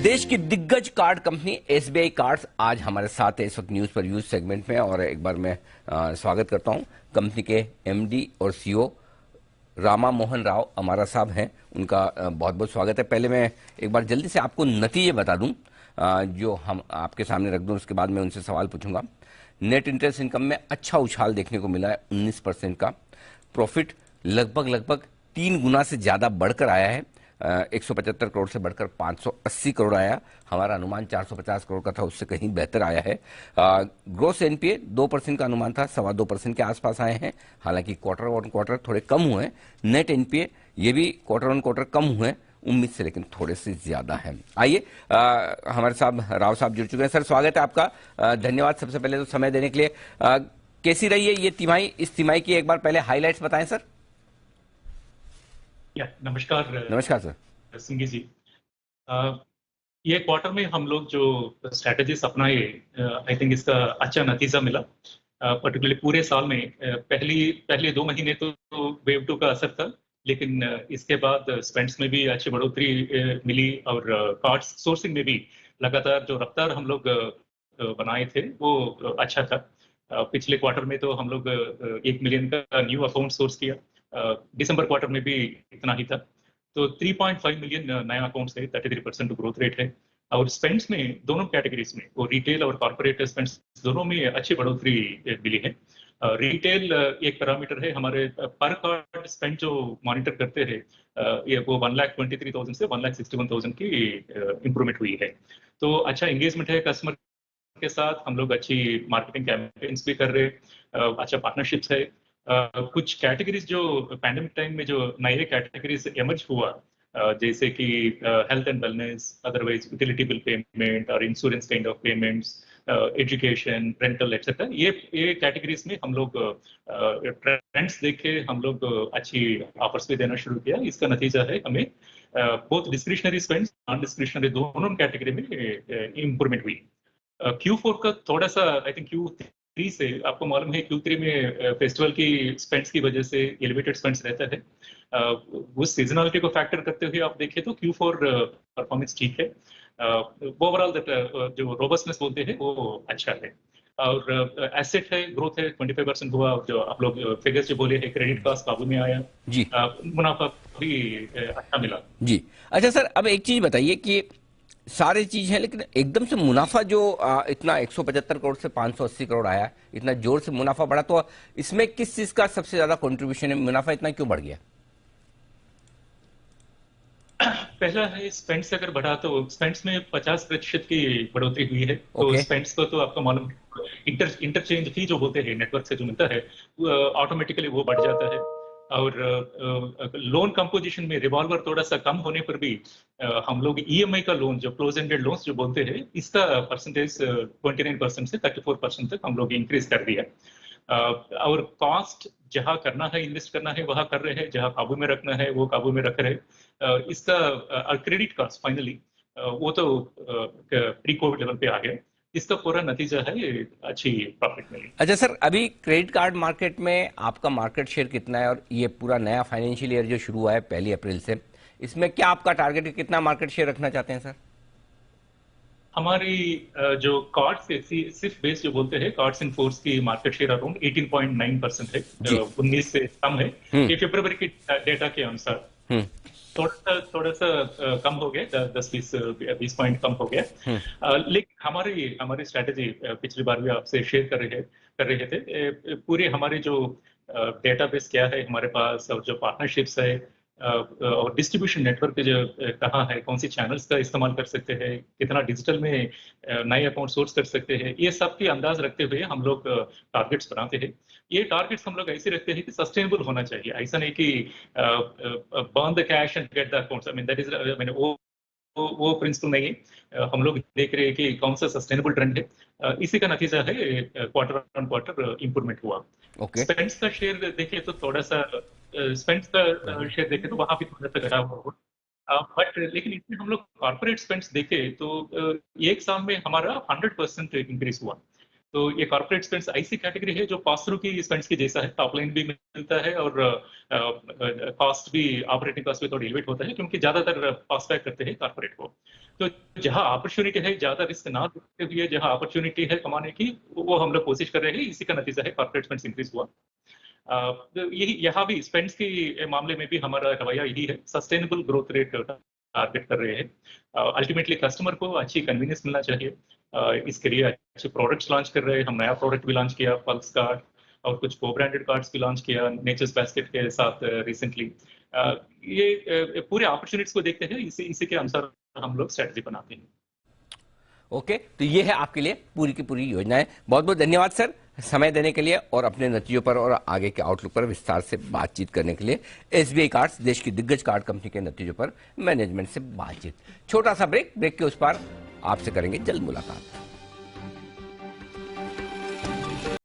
देश की दिग्गज कार्ड कंपनी एसबीआई कार्ड्स आज हमारे साथ है इस वक्त न्यूज पर यूज सेगमेंट में। और एक बार मैं स्वागत करता हूं कंपनी के एमडी और सीईओ रामा मोहन राव अमारा साहब हैं। उनका बहुत बहुत स्वागत है। पहले मैं एक बार जल्दी से आपको नतीजे बता दूं जो हम आपके सामने रख दूं, उसके बाद मैं उनसे सवाल पूछूंगा। नेट इंटरेस्ट इनकम में अच्छा उछाल देखने को मिला है 19% का। प्रॉफिट लगभग 3 गुना से ज्यादा बढ़कर आया है, 175 करोड़ से बढ़कर 580 करोड़ आया। हमारा अनुमान 450 करोड़ का था, उससे कहीं बेहतर आया है। ग्रोस एनपीए 2% का अनुमान था, 2.25% के आसपास आए हैं। हालांकि क्वार्टर ऑन क्वार्टर थोड़े कम हुए। नेट एनपीए ये भी क्वार्टर ऑन क्वार्टर कम हुए उम्मीद से, लेकिन थोड़े से ज्यादा है। आइए हमारे साहब राव साहब जुड़ चुके हैं। सर स्वागत है आपका। धन्यवाद सबसे पहले तो समय देने के लिए। कैसी रही है ये तिमाही? इस तिमाही की एक बार पहले हाईलाइट्स बताएं सर। नमस्कार। नमस्कार सर। सिंघी जी, ये क्वार्टर में हम लोग जो स्ट्रेटजीज अपनाए, आई थिंक इसका अच्छा नतीजा मिला। पर्टिकुलरली पूरे साल में पहले 2 महीने तो वेव 2 का असर था, लेकिन इसके बाद स्पेंड्स में भी अच्छी बढ़ोतरी मिली और कार्ड्स सोर्सिंग में भी लगातार जो रफ्तार हम लोग बनाए थे वो अच्छा था। पिछले क्वार्टर में तो हम लोग 1 मिलियन का न्यू अकाउंट सोर्स किया। दिसंबर क्वार्टर में भी इतना ही था। तो 3.5 मिलियन नया अकाउंट्स है, 33% ग्रोथ रेट है। और स्पेंड्स में दोनों कैटेगरीज में, वो रिटेल और कॉर्पोरेट स्पेंड्स दोनों में अच्छी बढ़ोतरी मिली है। रिटेल एक पैरामीटर है हमारे पर कार्ड स्पेंड जो मॉनिटर करते हैं, ये वो 1,23,000 से 1,61,000 की इंप्रूवमेंट हुई है। तो अच्छा एंगेजमेंट है कस्टमर के साथ। हम लोग अच्छी मार्केटिंग कैंपेन्स भी कर रहे हैं, अच्छा पार्टनरशिप्स है। कुछ कैटेगरीज जो पैंडेमिक टाइम में जो नए कैटेगरीज एमर्ज हुआ, जैसे कि health and wellness, otherwise utility bill payment और insurance kind of payments, education, rental etcetera, ये कैटेगरीज में हम लोग ट्रेंड्स देखे, हम लोग अच्छी ऑफर्स भी देना शुरू किया। इसका नतीजा है हमें बहुत डिस्क्रिशनरी स्पेंड्स, नॉन डिस्क्रिशनरी दोनों कैटेगरी में इंप्रूवमेंट हुई। Q4 का थोड़ा सा, आई थिंक Q3 से आपको मालूम है, Q3 में फेस्टिवल की स्पेंड्स की वजह से एलिवेटेड स्पेंड्स रहता है। उस सीजनलिटी को फैक्टर करते हुए आप देखें तो Q4 परफॉर्मेंस ठीक है। ओवरऑल जो रोबस्टनेस बोलते हैं वो अच्छा है। और एसेट है, ग्रोथ है, 25% हुआ। जो आप लोग फिगर्स जो बोले हैं, क्रेडिट कॉस्ट काबू में आया, जी मुनाफा भी अच्छा मिला। जी। अच्छा सर, अब एक चीज बताइए कि सारी चीज है, लेकिन एकदम से मुनाफा जो इतना 175 करोड़ से 580 करोड़ आया, इतना जोर से मुनाफा बढ़ा, तो इसमें किस चीज का सबसे ज्यादा कंट्रीब्यूशन है? मुनाफा इतना क्यों बढ़ गया? पहला है स्पेंड्स अगर बढ़ा तो स्पेंड्स में 50% की बढ़ोतरी हुई है। तो ओके। स्पेंड्स को तो आपको मालूम है, इंटरचेंज फी जो बोलते हैं नेटवर्क से जो मिलता है, ऑटोमेटिकली वो बढ़ जाता है। और लोन कंपोजिशन में रिवॉल्वर थोड़ा सा कम होने पर भी हम लोग ईएमआई का लोन, जो क्लोज एंडेड लोन्स जो बोलते हैं, इसका परसेंटेज 29% से 34% तक हम लोग इंक्रीज कर दिया। और कॉस्ट जहां करना है, इन्वेस्ट करना है, वहां कर रहे हैं, जहां काबू में रखना है वो काबू में रख रहे हैं। इसका क्रेडिट कॉस्ट फाइनली वो तो प्री कोविड लेवल पे आ गया। इसका पूरा नतीजा है अच्छी प्रॉफिट मिली। अच्छा सर, अभी क्रेडिट कार्ड मार्केट में आपका मार्केट शेयर कितना है? और ये पूरा नया फाइनेंशियल ईयर जो शुरू हुआ है 1 अप्रैल से, इसमें क्या आपका टारगेट है? कितना मार्केट शेयर रखना चाहते हैं सर? हमारी जो कार्ड्स सिर्फ बेस जो बोलते हैं, कार्ड्स इन फोर्स की मार्केट शेयर अराउंड 18.9% है। जी। 19 से कम है हम्म। ये फरवरी की डेटा के अनुसार। हम्म। थोड़ा सा कम हो गया, 10-20 पॉइंट कम हो गया। हम्म। लेकिन हमारी हमारी स्ट्रेटेजी पिछली बार भी आपसे शेयर कर रहे थे। पूरे हमारे जो डेटाबेस क्या है हमारे पास, और जो पार्टनरशिप्स है, और डिस्ट्रीब्यूशन नेटवर्क जो कहाँ है, कौन सी चैनल्स का इस्तेमाल कर सकते हैं, कितना डिजिटल में नए अकाउंट सोर्स कर सकते हैं, ये सब की अंदाज रखते हुए हम लोग टारगेट्स बनाते हैं। ये टारगेट्स हम लोग ऐसे रखते हैं कि सस्टेनेबल होना चाहिए। ऐसा नहीं कि burn the cash and get the accounts, I mean that is, I mean वो प्रिंसिपल नहीं है। हम लोग देख रहे हैं कि कौन सा सस्टेनेबल ट्रेंड है। इसी का नतीजा है क्वार्टर ऑन क्वार्टर इंप्रूवमेंट हुआ। ओके। स्पेंड्स का शेयर देखें तो थोड़ा सा, स्पेंड्स का शेयर देखें तो वहां भी थोड़ा सा घटा हुआ होगा। बट लेकिन इसमें हम लोग कॉर्पोरेट स्पेंड्स देखे तो एक साल में हमारा 100% इंक्रीज हुआ। तो ये कॉर्पोरेट स्पेंड्स ऐसी कैटेगरी है जो पास थ्रू की स्पेंड्स की जैसा है, टॉप लाइन भी मिलता है और कॉस्ट भी, ऑपरेटिंग कॉस्ट भी थोड़ा एलिवेट होता है क्योंकि ज्यादातर पास बैक करते हैं कॉर्पोरेट को। तो जहां अपॉर्चुनिटी है, ज्यादा रिस्क ना लेते हुए जहां अपॉर्चुनिटी है कमाने की, वो हम लोग कोशिश कर रहे हैं। इसी का नतीजा है कॉर्पोरेट स्पेंड्स इंक्रीज हुआ। यही यहाँ भी स्पेंड्स के मामले में भी हमारा रवैया यही है, सस्टेनेबल ग्रोथ रेट टारगेट कर रहे हैं। अल्टीमेटली कस्टमर को अच्छी कन्वीनियंस मिलना चाहिए, इसके लिए अच्छे प्रोडक्ट्स लॉन्च कर रहे हैं। हम नया प्रोडक्ट भी लॉन्च किया, पल्स कार्ड, और कुछ को ब्रांडेड कार्ड्स भी लॉन्च किया नेचर्स बास्केट के साथ रिसेंटली। ये पूरे अपॉर्चुनिटीज को देखते हैं, इसी के अनुसार हम लोग स्ट्रेटजी बनाते हैं। ओके, तो ये है आपके लिए पूरी की पूरी योजनाएं। बहुत बहुत धन्यवाद सर समय देने के लिए और अपने नतीजों पर और आगे के आउटलुक पर विस्तार से बातचीत करने के लिए। एसबीआई कार्ड्स देश की दिग्गज कार्ड कंपनी के नतीजों पर मैनेजमेंट से बातचीत। छोटा सा ब्रेक के उस पार आपसे करेंगे जल्द मुलाकात।